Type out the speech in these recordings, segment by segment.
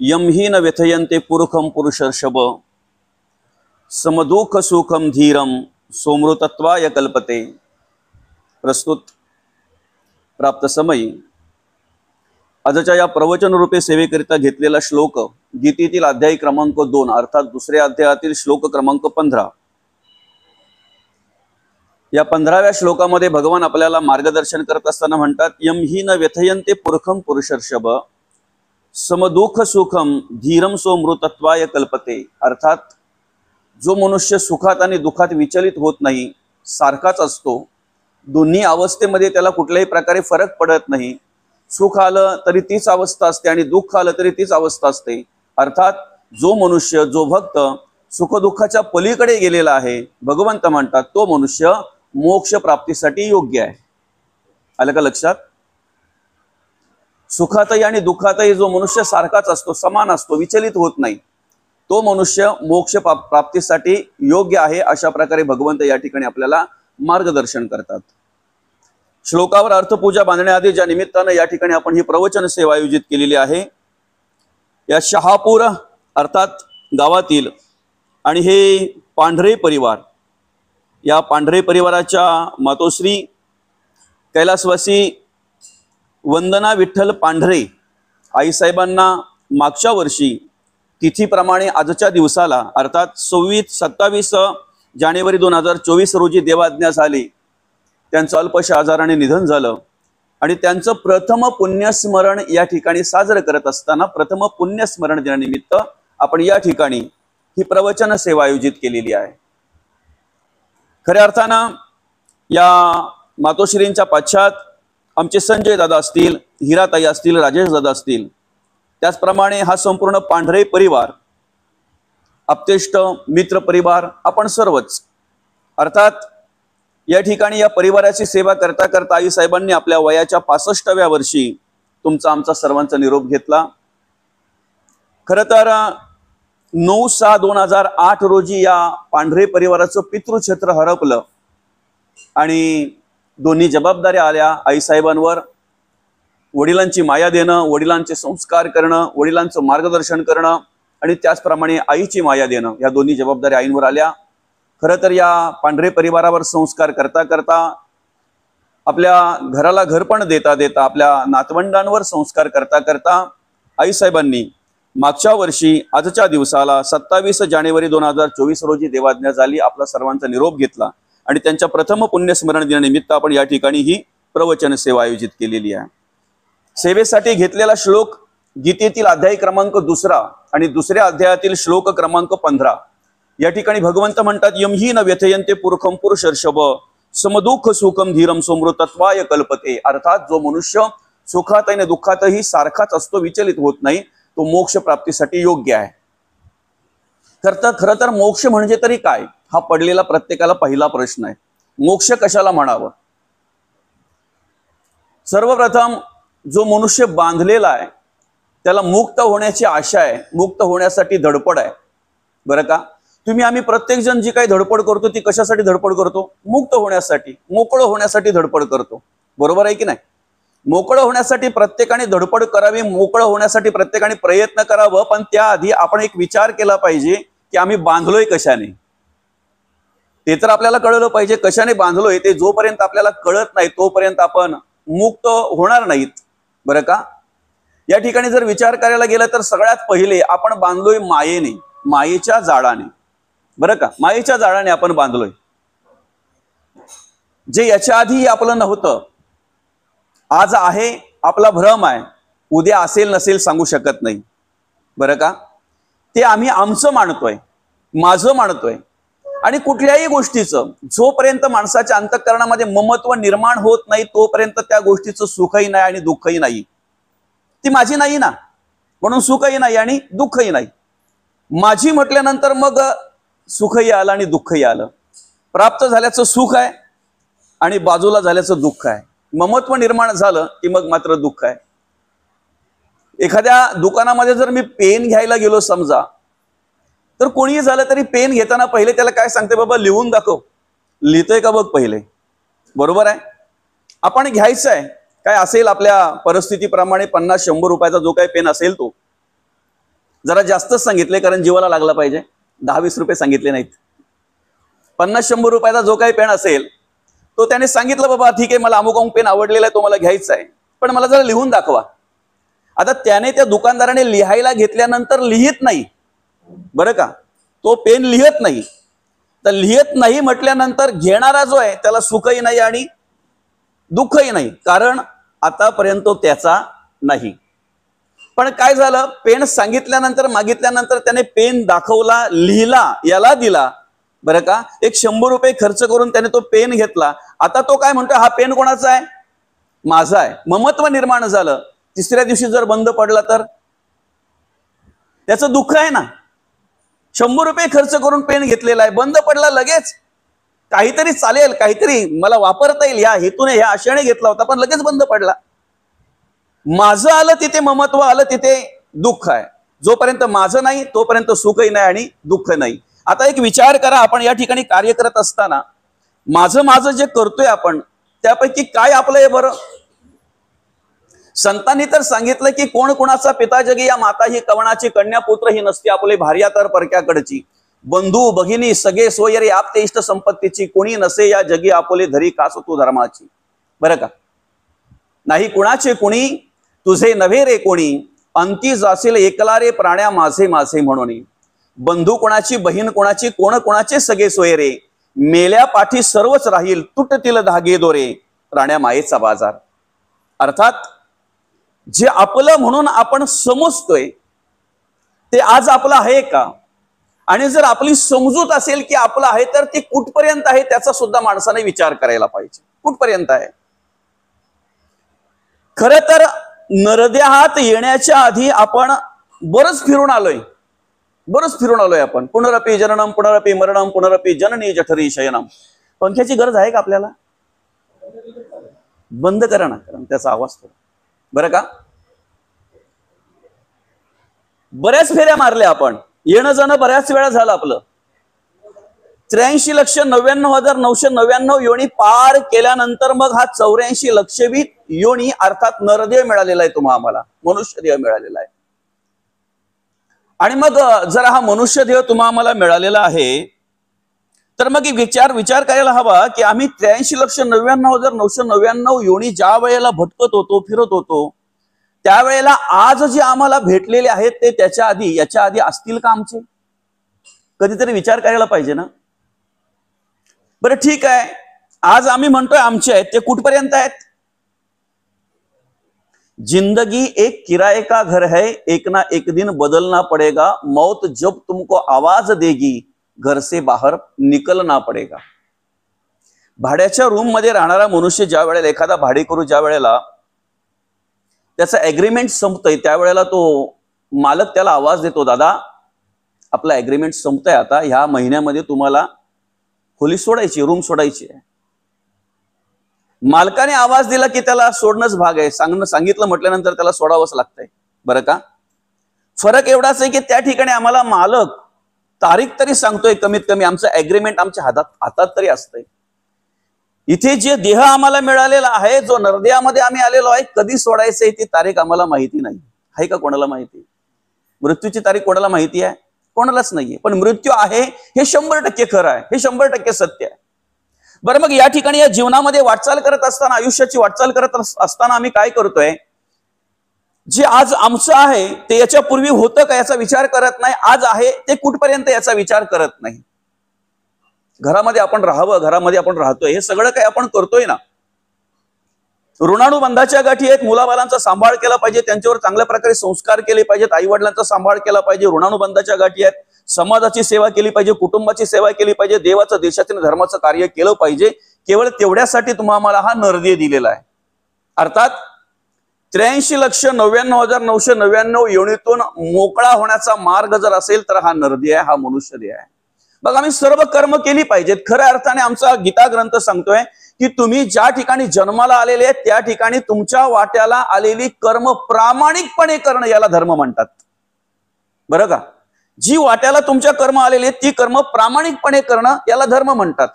M ही न व्यथयन्ते पुरुखम पुरुषर्षभ समदुःख सुखम धीरम सोमृतत्वाय कल्पते। प्रस्तुत प्राप्त समयी आजच्या या प्रवचन रूपे सेवेकरिता घेतलेला श्लोक गीतेतील अध्याय क्रमांक 2 अर्थात दुसऱ्या अध्यायातील श्लोक क्रमांक 15। या 15व्या श्लोकामध्ये भगवान आपल्याला मार्गदर्शन करत असताना म्हणतात, यम ही न व्यथयन्ते पुरुखम पुरुषर्षभ समदुःख सुखम धीरम सोमृतत्वाय कल्पते। अर्थात जो मनुष्य सुखात आणि दुखात विचलित होत नाही, सारखाच असतो, दोन्ही अवस्थेमध्ये त्याला कुठल्याही प्रकारे फरक पडत नाही, सुख आलं तरी तीच अवस्था असते आणि दुःख आलं तरी तीच अवस्था असते। अर्थात जो मनुष्य, जो भक्त सुखदुःखाच्या पलीकडे गेलेला आहे, भगवंत म्हणतात तो मनुष्य मोक्ष प्राप्तीसाठी योग्य आहे। आलं का लक्षात? सुखातही आणि दुःखातही जो मनुष्य सारखाच असतो, समान असतो, विचलित होत नाही, तो मनुष्य मोक्ष प्राप्तीसाठी योग्य आहे, अशा प्रकारे भगवंत या ठिकाणी आपल्याला मार्गदर्शन करतात। श्लोकावर अर्थपूजा बांधण्याआधी ज्या निमित्तानं या ठिकाणी आपण ही प्रवचन सेवा आयोजित केलेली आहे, या शहापूर अर्थात गावातील आणि हे पांढरे परिवार, या पांढरे परिवाराच्या मातोश्री कैलासवासी वंदना विठ्ठल पांढरे आईसाहेबांना मागच्या वर्षी तिथीप्रमाणे आजच्या दिवसाला अर्थात 27 जानेवारी 2024 रोजी देवाज्ञा झाली। त्यांचं अल्पशा आजाराने निधन झालं आणि त्यांचं प्रथम पुण्यस्मरण या ठिकाणी साजरं करत असताना प्रथम पुण्यस्मरण दिनानिमित्त आपण या ठिकाणी ही प्रवचन सेवा आयोजित केलेली आहे। खऱ्या अर्थानं या मातोश्रींच्या पाश्चात आमचे संजय दादा असतील, हिराताई असतील, राजेश दादा असतील, त्याचप्रमाणे हा संपूर्ण पांढरे परिवार, आप्तेष्ट मित्र परिवार, आपण सर्वच अर्थात या ठिकाणी या परिवाराची सेवा करता करता आई साहेबांनी आपल्या वयाच्या 65व्या वर्षी तुमचा आमचा सर्वांचा निरोप घेतला। खरं तर 9/6/2008 रोजी या पांढरे परिवाराचं पितृछत्र हरपलं आणि दोन्ही जबाबदाऱ्या आल्या आईसाहेबांवर। वडिलांची माया देणं, वडिलांचे संस्कार करणं, वडिलांचं मार्गदर्शन करणं आणि त्याचप्रमाणे आईची माया देणं, या दोन्ही जबाबदाऱ्या आईंवर आल्या। खरं तर या पांढरे परिवारावर संस्कार करता करता, आपल्या घराला घर पण देता देता, आपल्या नातवंडांवर संस्कार करता करता आईसाहेबांनी मागच्या वर्षी आजच्या दिवसाला 27 जानेवारी 2024 रोजी देवाज्ञा झाली, आपला सर्वांचा निरोप घेतला आणि त्यांच्या प्रथम पुण्यस्मरण दिनानिमित्त आपण या ठिकाणी ही प्रवचन सेवा आयोजित केलेली आहे। सेवेसाठी घेतलेला श्लोक गीतेतील अध्याय क्रमांक 2 आणि दुसऱ्या अध्यायातील श्लोक क्रमांक 15। या ठिकाणी भगवंत म्हणतात, यम ही न व्यथयन्ते पुरुखम पुरुषर्षभ समदुःख सुखम धीरम सोमृतत्वाय कल्पते। अर्थात जो मनुष्य सुखात आणि दुःखातही सारखाच असतो, विचलित होत नाही, तो मोक्ष प्राप्तीसाठी योग्य आहे। खरं तर मोक्ष म्हणजे तरी काय, हा पडलेला प्रत्येकाला पहिला प्रश्न आहे। मोक्ष कशाला म्हणावं? सर्वप्रथम जो मनुष्य बांधलेला आहे त्याला मुक्त होण्याची आशा आहे, मुक्त होण्यासाठी धडपड आहे, बरं का? आम्ही प्रत्येक जण जी काही धडपड करतो ती कशासाठी धडपड करतो? मुक्त होण्यासाठी, मोकळं होण्यासाठी धडपड करतो, बरोबर आहे की नाही? मोकळं होण्यासाठी प्रत्येकाने धडपड करावी, मोकळं होण्यासाठी प्रत्येकाने प्रयत्न करावं, पण त्याआधी आपण एक विचार केला पाहिजे की आम्ही बांधलोय कशाने, ते तर आपल्याला कळलं पाहिजे। कशाने बांधलोय ते जोपर्यंत आपल्याला कळत नाही तोपर्यंत आपण मुक्त होणार नाहीत, बरं का? या ठिकाणी जर विचार करायला गेलं तर सगळ्यात पहिले आपण बांधलोय मायेने, मायेच्या जाळाने, बरं का? मायेच्या जाळाने आपण बांधलोय, जे याच्या आधी आपलं नव्हतं। आज आहे आपला भ्रम आहे, उद्या असेल नसेल सांगू शकत नाही, बरं का? ते आम्ही आमचं मानतोय, माझं मानतोय आणि कुठल्याही गोष्टीचं जोपर्यंत माणसाच्या अंतःकरणामध्ये ममत्व निर्माण होत नाही तोपर्यंत त्या गोष्टीचं सुखही नाही आणि दुःखही नाही। ती माझी नाही ना, म्हणून सुखही नाही आणि दुःखही नाही। माझी म्हटल्यानंतर मग सुखही आलं आणि दुःखही आलं, प्राप्त झाल्याचं सुख आहे आणि बाजूला झाल्याचं दुःख आहे। ममत्व निर्माण झालं की मग मात्र दुःख आहे। एखाद्या दुकानामध्ये जर मी पेन घ्यायला गेलो समजा, तर कोणीही झालं तरी पेन घेताना पहिले त्याला काय सांगते, बाबा लिहून दाखव, लिहितोय का बघ पहिले, बरोबर आहे? आपण घ्यायचं आहे, काय असेल आपल्या परिस्थितीप्रमाणे 50-100 रुपयाचा जो काही पेन असेल तो, जरा जास्तच सांगितले, कारण जीवाला लागला पाहिजे. 10-20 रुपये सांगितले नाहीत. 50-100 रुपयाचा जो काही पेन असेल तो त्याने सांगितलं, बाबा ठीक आहे, मला अमुक अमुक पेन आवडलेला आहे, तो मला घ्यायचा आहे, पण मला जरा लिहून दाखवा. आता त्याने त्या दुकानदाराने लिहायला घेतल्यानंतर लिहित नाही, बरं का, तो पेन लिहत नाही. तर लिहत नाही म्हटल्यानंतर घेणारा जो आहे त्याला सुखही नाही आणि दुःखही नाही, कारण आतापर्यंत त्याचा नाही. पण काय झालं, पेन सांगितल्यानंतर, मागितल्यानंतर त्याने पेन दाखवला, लिहिला, याला दिला, बरं का. एक 100 रुपये खर्च करून त्याने तो पेन घेतला. आता तो काय म्हणतो, हा पेन कोणाचा आहे? माझा आहे. ममत्व निर्माण झालं. तिसऱ्या दिवशी जर बंद पडला तर त्याचं दुःख आहे ना. 100 रुपये खर्च करून पेन घेतलेला आहे, बंद पडला लगेच. काहीतरी चालेल, काहीतरी मला वापरता येईल ह्या हेतूने, ह्या आशेने घेतला होता, पण लगेच बंद पडला. माझं आलं तिथे ममत्व आलं, तिथे दुःख आहे. जोपर्यंत माझं नाही तोपर्यंत सुखही नाही आणि दुःख नाही. आता एक विचार करा, आपण या ठिकाणी कार्य करत असताना माझं माझं जे करतोय आपण, त्यापैकी काय आपलं आहे बरं? संतांनी तर सांगितलं की कोण कोणाचा पिता जगी, या माता ही कवणाची, कन्या पुत्र ही नसती आपले, भार्या तर परक्याकडची, बंधू भगिनी सगळे सोयरे आपते इष्ट संपत्तीची, कोणी नसे या जगी आपोले, धरी कास तू धर्माची. बरं का. नाही कुणाचे कुणी, तुझे नव्हे रे कोणी, अंती जाशील एकला रे प्राण्या माझे माझे म्हणून. बंधू कोणाची, बहीण कोणाची, कोण कोणाचे सगळे सोयरे, मेल्या पाठी सर्वच राहील, तुटतील धागे दोरे, प्राण्या मायेचा बाजार. अर्थात जे आपलं म्हणून आपण समजतोय ते आज आपलं आहे का? आणि जर आपली समजूत असेल की आपलं आहे, तर ती कुठपर्यंत आहे त्याचा सुद्धा माणसाने विचार करायला पाहिजे. कुठपर्यंत आहे? खरं तर नरदेहात येण्याच्या आधी आपण बरंच फिरून आलोय आपण. पुनरपी जननम पुनरपी मरणम पुनरपी जननी जठरी शयनम. पंख्याची गरज आहे का आपल्याला? बंद करा ना, कारण त्याचा आवाज थोडा, बरं का. बऱ्याच फेऱ्या मारल्या आपण, येणं जाणं बऱ्याच वेळा झालं आपलं. 83,99,999 योनी पार केल्यानंतर मग हा 84,00,000वी योनी अर्थात नरदेह मिळालेला आहे तुम्हा आम्हाला, मनुष्य देह मिळालेला आहे. आणि मग जर हा मनुष्य देह तुम्हा आम्हाला मिळालेला आहे, तर मग विचार करायला हवा की आम्ही 83,99,999 योनी ज्या वेळेला भटकत होतो, फिरत होतो, त्यावेळेला आज जे आम्हाला भेटलेले आहेत ते त्याच्या आधी, याच्या आधी असतील का आमचे? कधीतरी विचार करायला पाहिजे ना. बरं ठीक आहे, आज आम्ही म्हणतोय आमचे आहेत, ते कुठपर्यंत आहेत? जिंदगी एक किराए का घर है, एक ना एक दिन बदलना पड़ेगा, मौत जब तुमको आवाज देगी, घर से बाहर निकलना पड़ेगा. भाड्याच्या रूम मध्ये राहणारा मनुष्य ज्या वेळेला, एखादा भाडेकरू ज्या वेळेला त्याचा एग्रीमेंट संपतंय, त्यावेळेला तो मालक त्याला आवाज देतो, दादा आपला एग्रीमेंट संपतंय, आता ह्या महिन्यामध्ये तुम्हाला खोली सोडायची, रूम सोडायची आहे. मालकाने आवाज दिला की त्याला सोडणंच भाग आहे, सांगितलं म्हटल्यानंतर त्याला सोडावंच लागतंय, बरं का. फरक एवढाच आहे की त्या ठिकाणी आम्हाला मालक तारीख तरी सांगतोय, कमीत कमी आमचं एग्रीमेंट आमच्या हातात तरी असतंय. इथे जे देह आम्हाला मिळालेला आहे, जो नरदेहामध्ये आम्ही आलेलो आहे, कधी सोडायचंय ती तारीख आम्हाला माहिती नाही. आहे का कोणाला माहिती? मृत्यूची तारीख कोणाला माहिती आहे? कोणालाच नाहीये. पण मृत्यू आहे हे 100% खरं आहे, हे 100% सत्य आहे. बरं, मग या ठिकाणी या जीवनामध्ये वाटचाल करत असताना, आयुष्याची वाटचाल करत असताना आम्ही काय करतोय? जे आज आमचं आहे ते याच्यापूर्वी होतं का याचा विचार करत नाही. आज आहे ते कुठपर्यंत याचा विचार करत नाही. घरामध्ये आपण राहावं, घरामध्ये आपण राहतोय, हे सगळं काही आपण करतोय ना. ऋणानुबंधाच्या गाठी आहेत, मुलाबालांचा सांभाळ केला पाहिजे, त्यांच्यावर चांगल्या प्रकारे संस्कार केले पाहिजेत, आई वडिलांचा सांभाळ केला पाहिजे. ऋणानुबंधाच्या गाठी आहेत, समाजाची सेवा केली पाहिजे, कुटुंबाची सेवा केली पाहिजे, देवाचं, देशाचं, धर्माचं कार्य केलं पाहिजे. केवळ तेवढ्यासाठी तुम्हाला हा नरदेह दिलेला आहे. अर्थात 83,99,999 योनीतून मोकळा होण्याचा मार्ग जर असेल तर हा नरदेह आहे, हा मनुष्य देह आहे. बघ, आम्ही सर्व कर्म केली पाहिजेत. खऱ्या अर्थाने आमचा गीता ग्रंथ सांगतोय की तुम्ही ज्या ठिकाणी जन्माला आलेले आहेत त्या ठिकाणी तुमच्या वाट्याला आलेली कर्म प्रामाणिकपणे करणं याला धर्म म्हणतात, बरं का. जी वाट्याला तुमच्या कर्म आलेली आहेत ती कर्म प्रामाणिकपणे करणं याला धर्म म्हणतात.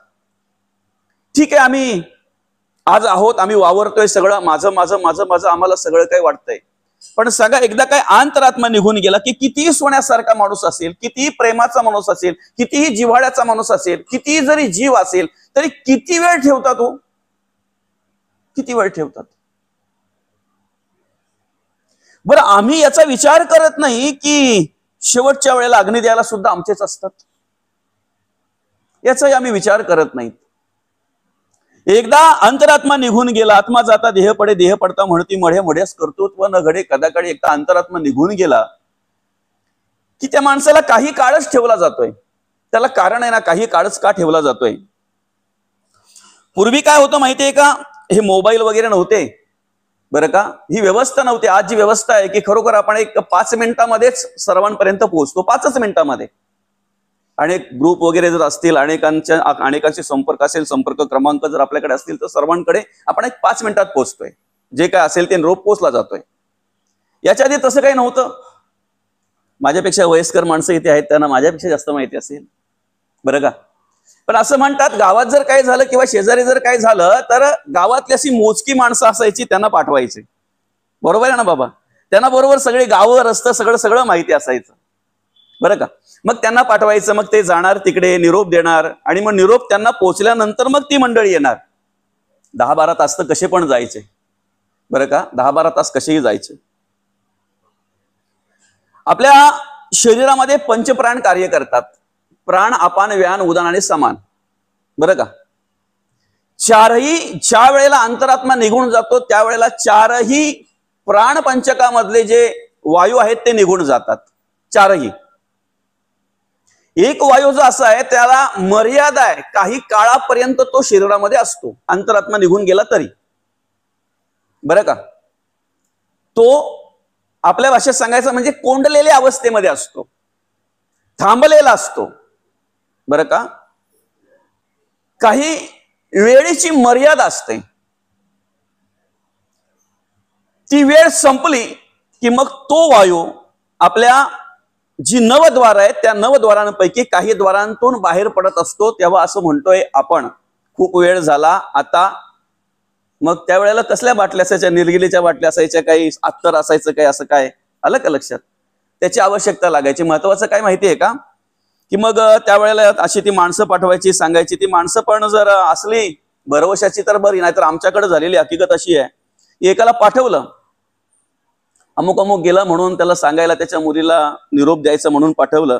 ठीक आहे, आम्ही आज आहोत, आम्ही वावरतोय, सगळं माझं माझं माझं माझं आम्हाला सगळं काही वाटतंय. पण सांगा, एकदा काय अंतरात्मा निघून गेला की कितीही सोन्यासारखा माणूस असेल, कितीही प्रेमाचा माणूस असेल, कितीही जिव्हाळ्याचा माणूस असेल, कितीही जरी जीव असेल, तरी किती वेळ ठेवतात हो, किती वेळ ठेवतात. बरं, आम्ही याचा विचार करत नाही की शेवटच्या वेळेला अग्नी द्यायला सुद्धा आमचेच असतात. याचाही आम्ही विचार करत नाहीत. एकदा अंतरात्मा निघून गेला, आत्मा जाता देह पडे देह पडता म्हणती मढे मढेच कर्तृत्व न घडे कदाकडे. एकदा अंतरात्मा निघून गेला की त्या माणसाला काही काळच ठेवला जातोय. त्याला कारण आहे ना, काही काळच का ठेवला जातोय. पूर्वी काय होतं माहितीये का, हे मोबाईल वगैरे नव्हते बरं का, ही व्यवस्था नव्हती. आज जी व्यवस्था आहे की खरोखर आपण एक 5 मिनिटांमध्येच सर्वांपर्यंत पोहोचतो, 5च मिनिटांमध्ये. अनेक ग्रुप वगैरे जर असतील, अनेकांचे संपर्क असेल, संपर्क क्रमांक जर आपल्याकडे असतील, तर सर्वांकडे आपण एक 5 मिनिटात पोहोचतोय. जे काय असेल ते निरोप पोहोचला जातोय. याच्या आधी तसं काही नव्हतं. माझ्यापेक्षा वयस्कर माणसं इथे आहेत, त्यांना माझ्यापेक्षा जास्त माहिती असेल बरं का. पण असं म्हणतात, गावात जर काही झालं किंवा शेजारी जर काही झालं, तर गावातली अशी मोजकी माणसं असायची, त्यांना पाठवायचे. बरोबर आहे ना बाबा. त्यांना बरोबर सगळे गावं रस्ता सगळं माहिती असायचं बरं का. मग त्यांना पाठवायचं, मग ते जाणार तिकडे, निरोप देणार, आणि मग निरोप त्यांना पोहोचल्यानंतर मग ती मंडळी येणार. 10-12 तास तर कसे पण जायचे बरं का, 10-12 तास कसेही जायचे. आपल्या शरीरामध्ये पंचप्राण कार्य करतात. प्राण, अपान, व्यान, उदान आणि समान बरं का. चारही ज्या वेळेला अंतरात्मा निघून जातो त्यावेळेला चारही प्राण पंचकामधले जे वायू आहेत ते निघून जातात. चारही. एक वायू जो असा आहे त्याला मर्यादा आहे, काही काळापर्यंत तो शरीरामध्ये असतो, अंतरात्मा निघून गेला तरी बरं का. तो आपल्या भाषेत सांगायचं म्हणजे कोंडलेल्या अवस्थेमध्ये असतो, थांबलेला असतो बरं का. काही वेळेची मर्यादा असते. ती वेळ संपली की मग तो वायू आपल्या जी नवद्वार आहेत त्या नवद्वारांपैकी काही द्वारांतून बाहेर पडत असतो. तेव्हा असं म्हणतोय आपण, खूप वेळ झाला आता. मग त्यावेळेला कसल्या बाटल्या असायच्या, निर्गिलीच्या बाटल्या असायच्या, काही अत्तर असायचं, काही असं काय आलं का लक्षात. त्याची आवश्यकता लागायची. महत्वाचं काय माहितीये का, की मग त्यावेळेला अशी ती माणसं पाठवायची, सांगायची. ती माणसं पण जर असली भरवशाची तर बरी, नाहीतर आमच्याकडे झालेली हकीकत अशी आहे, एकाला पाठवलं, अमुक अमुक गेला म्हणून त्याला सांगायला, त्याच्या मुलीला निरोप द्यायचं म्हणून पाठवलं.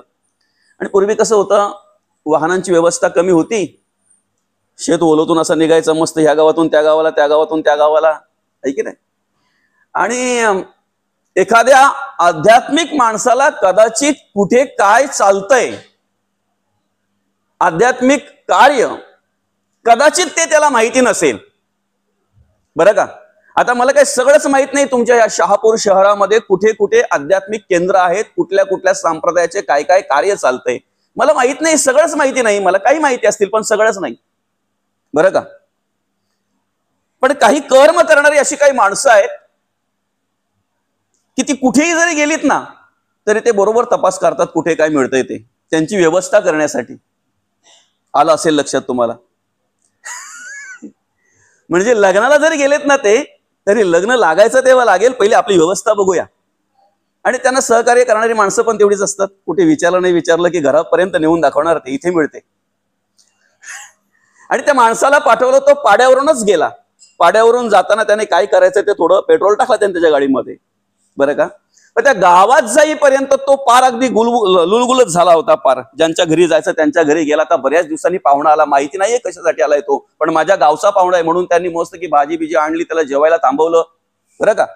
आणि पूर्वी कसं होतं, वाहनांची व्यवस्था कमी होती, शेत ओलोतून असं निघायचं मस्त, ह्या गावातून त्या गावाला, त्या गावातून त्या गावाला, आहे की नाही. आणि एखाद्या आध्यात्मिक माणसाला कदाचित कुठे काय चालतंय, आध्यात्मिक कार्य कदाचित ते त्याला माहिती नसेल बरं का. आता मला काही सगळंच माहित नाही तुमच्या या शहापूर शहरामध्ये कुठे कुठे आध्यात्मिक केंद्र आहेत, कुठल्या कुठल्या संप्रदायाचे काय काय कार्य चालतंय, मला माहित नाही, सगळंच माहिती नाही. मला काही माहिती असतील पण सगळंच नाही बरं का. पण काही कर्म करणारी अशी काही माणसं आहेत की ती कुठेही जरी गेलीत ना तरी ते बरोबर तपास करतात कुठे काय मिळतंय ते, त्यांची व्यवस्था करण्यासाठी. आलं असेल लक्षात तुम्हाला. म्हणजे लग्नाला जरी गेलेत ना ते, तरी लग्न लागायचं तेव्हा लागेल, पहिले आपली व्यवस्था बघूया. आणि त्यांना सहकार्य करणारी माणसं पण तेवढीच असतात. कुठे विचारलं नाही विचारलं की घरापर्यंत नेऊन दाखवणार, ते इथे मिळते. आणि त्या माणसाला पाठवलं, तो पाड्यावरूनच गेला. पाड्यावरून जाताना त्याने काय करायचं ते थोडं पेट्रोल टाकलं त्याने त्याच्या गाडीमध्ये बरं का. पण त्या गावात जाईपर्यंत तो पार अगदी लुलगुलच झाला होता. पार ज्यांच्या घरी जायचं त्यांच्या घरी गेला. आता बऱ्याच दिवसांनी पाहुणा आला, माहिती नाहीये कशासाठी आलाय तो, पण माझ्या गावचा पाहुणा आहे म्हणून त्यांनी मस्त की भाजी बिजी आणली, त्याला जेवायला थांबवलं बरं का.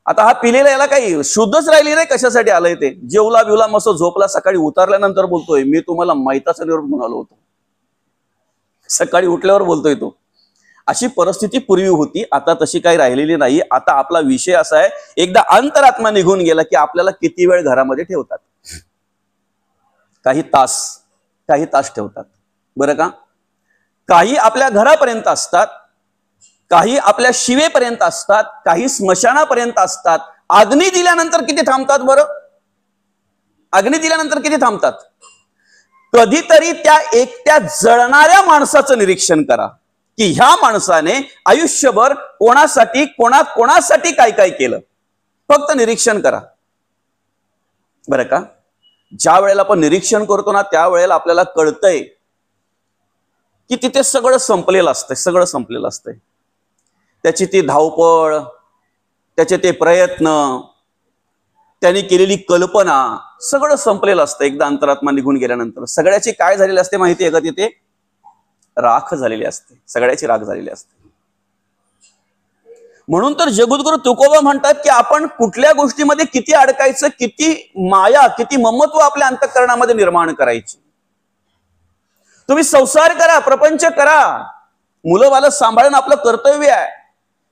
आता हा पिलेला याला काही शुद्धच राहिली नाही कशासाठी आलंय ते. जेवला बिवला मस्त झोपला. सकाळी उतरल्यानंतर बोलतोय, मी तुम्हाला मैताचा निरोप घेऊन आलो होतो. सकाळी उठल्यावर बोलतोय तो. अशी परिस्थिती पूर्वी होती, आता तशी काही राहिलेली नाही. आता आपला विषय असा आहे, एकदा अंतरात्मा निघून गेला की आपल्याला किती वेळ घरामध्ये ठेवतात. काही तास ठेवतात बरं का. काही आपल्या घरापर्यंत असतात, काही आपल्या शिवेपर्यंत असतात, काही स्मशानापर्यंत असतात. अग्नी दिल्यानंतर किती थांबतात बरं, अग्नी दिल्यानंतर किती थांबतात. कधीतरी त्या एकट्या जळणाऱ्या माणसाचं निरीक्षण करा की ह्या माणसाने आयुष्यभर कोणासाठी कोणासाठी काय काय केलं. फक्त निरीक्षण करा बरं का. ज्या वेळेला आपण निरीक्षण करतो ना त्यावेळेला आपल्याला कळतंय की तिथे सगळं संपलेलं असतंय, सगळं संपलेलं असतंय. त्याची ती धावपळ, त्याचे ते प्रयत्न, त्यांनी केलेली कल्पना, सगळं संपलेलं असतं. एकदा अंतरात्मा निघून गेल्यानंतर सगळ्याची काय झालेली असते माहिती आहे का? तिथे राख झालेली असते, सगळ्याची राख झालेली असते. म्हणून तर जगद्गुरु तुकोबा म्हणतात की आपण कुठल्या गोष्टीमध्ये किती अडकायचं, किती माया, किती ममत्व आपल्या अंतःकरणामध्ये निर्माण करायची. तुम्ही संसार करा, प्रपंच करा, मुलं बालं सांभाळणं आपलं कर्तव्य आहे.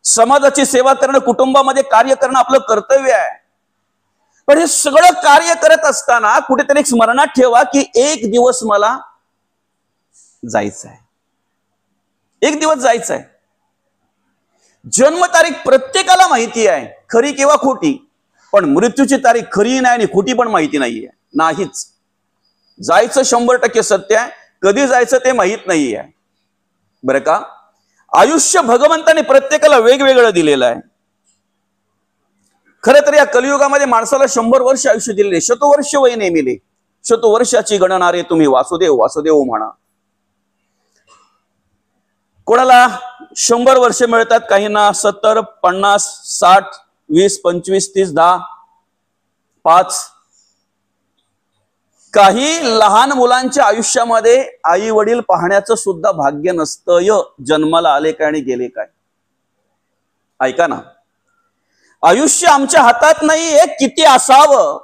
समाजाची सेवा करणं, कुटुंबामध्ये कार्य करणं आपलं कर्तव्य आहे. पण हे सगळं कार्य करत असताना कुठेतरी स्मरणात ठेवा की एक दिवस मला जायचं आहे, एक दिवस जायचं आहे. जन्मतारीख प्रत्येकाला माहिती आहे, खरी किंवा खोटी, पण मृत्यूची तारीख खरी नाही आणि खोटी पण माहिती नाहीये. नाहीच. जायचं 100% सत्य आहे, कधी जायचं ते माहित नाहीये बरं का. आयुष्य भगवंताने प्रत्येकाला वेगवेगळं दिलेलं आहे. खरं तर या कलियुगामध्ये माणसाला 100 वर्ष आयुष्य दिलेले, शतवर्ष वय नेमिले, शतवर्षाची गणना रे तुम्ही वासुदेव वासुदेव म्हणा. कोणाला 100 वर्ष मिळतात, काहींना 70, 50, 60, 20, 25, 30, 10, 5. काही लहान मुलांच्या आयुष्यामध्ये आई वडील पाहण्याचं सुद्धा भाग्य नसतंय. जन्माला आले काय आणि गेले काय. ऐका ना, आयुष्य आमच्या हातात नाहीये किती असावं,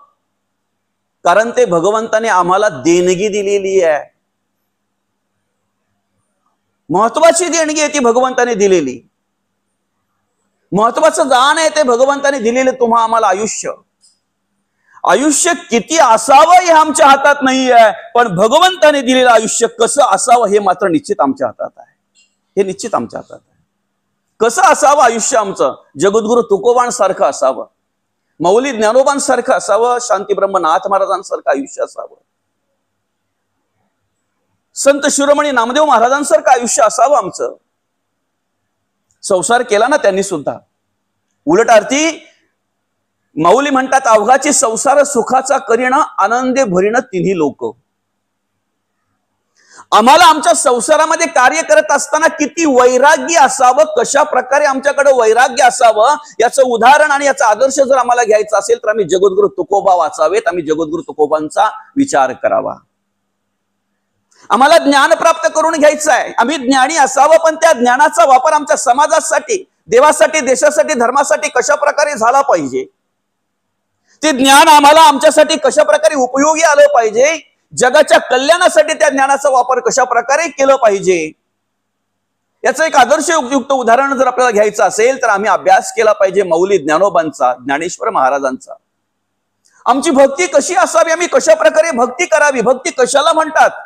कारण ते भगवंताने आम्हाला देणगी दिलेली आहे. महत्वाची देणगी आहे ती भगवंताने दिलेली. महत्वाचं दान आहे ते भगवंताने दिलेले तुम्हा आम्हाला आयुष्य. आयुष्य किती असावं हे आमच्या हातात नाही आहे, पण भगवंताने दिलेलं आयुष्य कसं असावं हे मात्र निश्चित आमच्या हातात आहे. हे निश्चित आमच्या हातात आहे. कसं असावं आयुष्य आमचं? जगद्गुरु तुकोबांसारखं असावं, मौली ज्ञानोबांसारखं असावं, शांतीब्रह्म नाथ महाराजांसारखं आयुष्य असावं, संत शिरोमणी नामदेव महाराजांसारखं आयुष्य असावं आमचं. संसार केला ना त्यांनी सुद्धा. उलट अर्थी माऊली म्हणतात, अवघाची संसार सुखाचा करीण, आनंदे भरीण तिन्ही लोक. आम्हाला आमच्या संसारामध्ये कार्य करत असताना किती वैराग्य असावं, कशा प्रकारे आमच्याकडे वैराग्य असावं, याचं उदाहरण आणि याचा आदर्श जर आम्हाला घ्यायचा असेल तर आम्ही जगद्गुरु तुकोबा वाचावेत, आम्ही जगद्गुरु तुकोबांचा विचार करावा. आम्हाला ज्ञान प्राप्त करून घ्यायचं आहे, आम्ही ज्ञानी असावं, पण त्या ज्ञानाचा वापर आमच्या समाजासाठी, देवासाठी, देशासाठी, धर्मासाठी कशा प्रकारे झाला पाहिजे. ते ज्ञान आम्हाला आमच्यासाठी कशा प्रकारे उपयोगी आलं पाहिजे, जगाच्या कल्याणासाठी त्या ज्ञानाचा वापर कशा प्रकारे केलं पाहिजे, याचं एक आदर्शयुक्त उदाहरण जर आपल्याला घ्यायचं असेल तर आम्ही अभ्यास केला पाहिजे मौली ज्ञानोबांचा, ज्ञानेश्वर महाराजांचा. आमची भक्ती कशी असावी, आम्ही कशा प्रकारे भक्ती करावी, भक्ती कशाला म्हणतात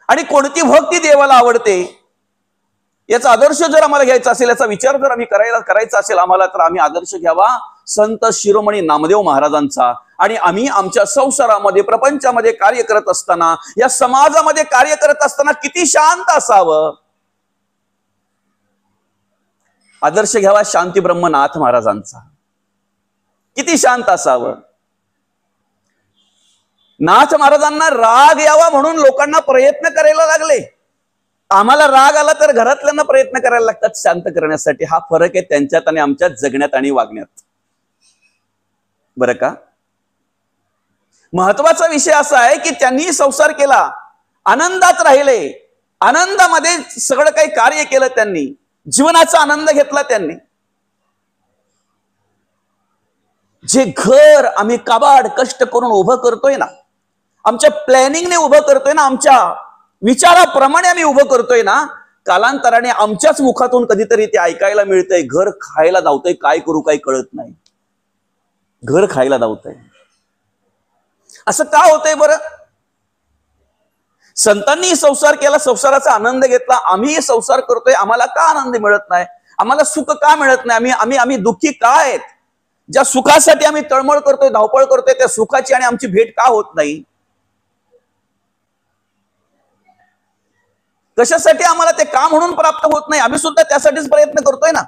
आणि कोणती भक्ती देवाला आवडते, याचा आदर्श जर आम्हाला घ्यायचा असेल, याचा विचार जर आम्ही करायचा असेल आम्हाला, तर आम्ही आदर्श घ्यावा संत शिरोमणी नामदेव महाराजांचा. आणि आम्ही आमच्या संसारामध्ये, प्रपंचामध्ये कार्य करत असताना, या समाजामध्ये कार्य करत असताना किती शांत असावं. आदर्श घ्यावा शांतीब्रह्म नाथ महाराजांचा. किती शांत असावं. नाथ महाराजांना राग यावा म्हणून लोकांना प्रयत्न करायला लागले. आम्हाला राग आला तर घरातल्यांना प्रयत्न करायला लागतात शांत करण्यासाठी. हा फरक आहे त्यांच्यात आणि आमच्यात, जगण्यात आणि वागण्यात. बरं का. महत्वाचा विषय असा आहे की त्यांनी संसार केला, आनंदात राहिले, आनंदामध्ये सगळं काही कार्य केलं, त्यांनी जीवनाचा आनंद घेतला. त्यांनी जे घर आम्ही काबाड कष्ट करून उभं करतोय ना, आमच्या प्लॅनिंगने उभं करतोय ना, आमच्या विचाराप्रमाणे आम्ही उभं करतोय ना, कालांतराने आमच्याच मुखातून कधीतरी ते ऐकायला मिळतंय, घर खायला धावतंय, काय करू काही कळत नाही, घर खायला धावतंय. असं का होतंय बरं? संतांनी संसार केला, संसाराचा आनंद घेतला, आम्ही संसार करतोय, आम्हाला का आनंद मिळत नाही, आम्हाला सुख का मिळत नाही, आम्ही दुःखी का आहेत? ज्या सुखासाठी आम्ही तळमळ करतोय, धावपळ करतोय, त्या सुखाची आणि आमची भेट का होत नाही? कशासाठी आम्हाला ते का म्हणून प्राप्त होत नाही? आम्ही सुद्धा त्यासाठीच प्रयत्न करतोय ना.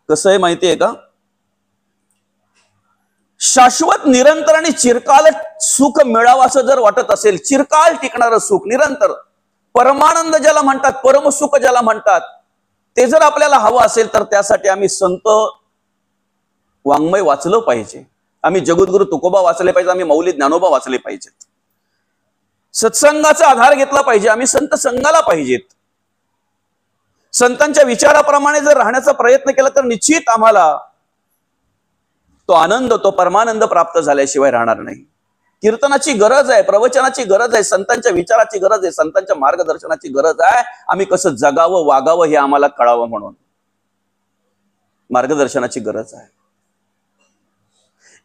कसं आहे माहितीये का? शाश्वत, निरंतर आणि चिरकाल सुख मिळावं असं जर वाटत असेल, चिरकाल टिकणारं सुख, निरंतर परमानंद ज्याला म्हणतात, परमसुख ज्याला म्हणतात, ते जर आपल्याला हवं असेल तर त्यासाठी आम्ही संत वाङ्मय वाचलं पाहिजे, आम्ही जगद्गुरु तुकोबा वाचले पाहिजे, आम्ही मौली ज्ञानोबा वाचले पाहिजेत, सत्संगाचा आधार घेतला पाहिजे, आम्ही संत संघाला पाहिजेत. संतांच्या विचाराप्रमाणे जर राहण्याचा प्रयत्न केला तर निश्चित आम्हाला तो आनंद, तो परमानंद प्राप्त झाल्याशिवाय राहणार नाही. कीर्तनाची गरज आहे, प्रवचनाची गरज आहे, संतांच्या विचाराची गरज आहे, संतांच्या मार्गदर्शनाची गरज आहे. आम्ही कसं जगावं, वागावं हे आम्हाला कळावं म्हणून मार्गदर्शनाची गरज आहे.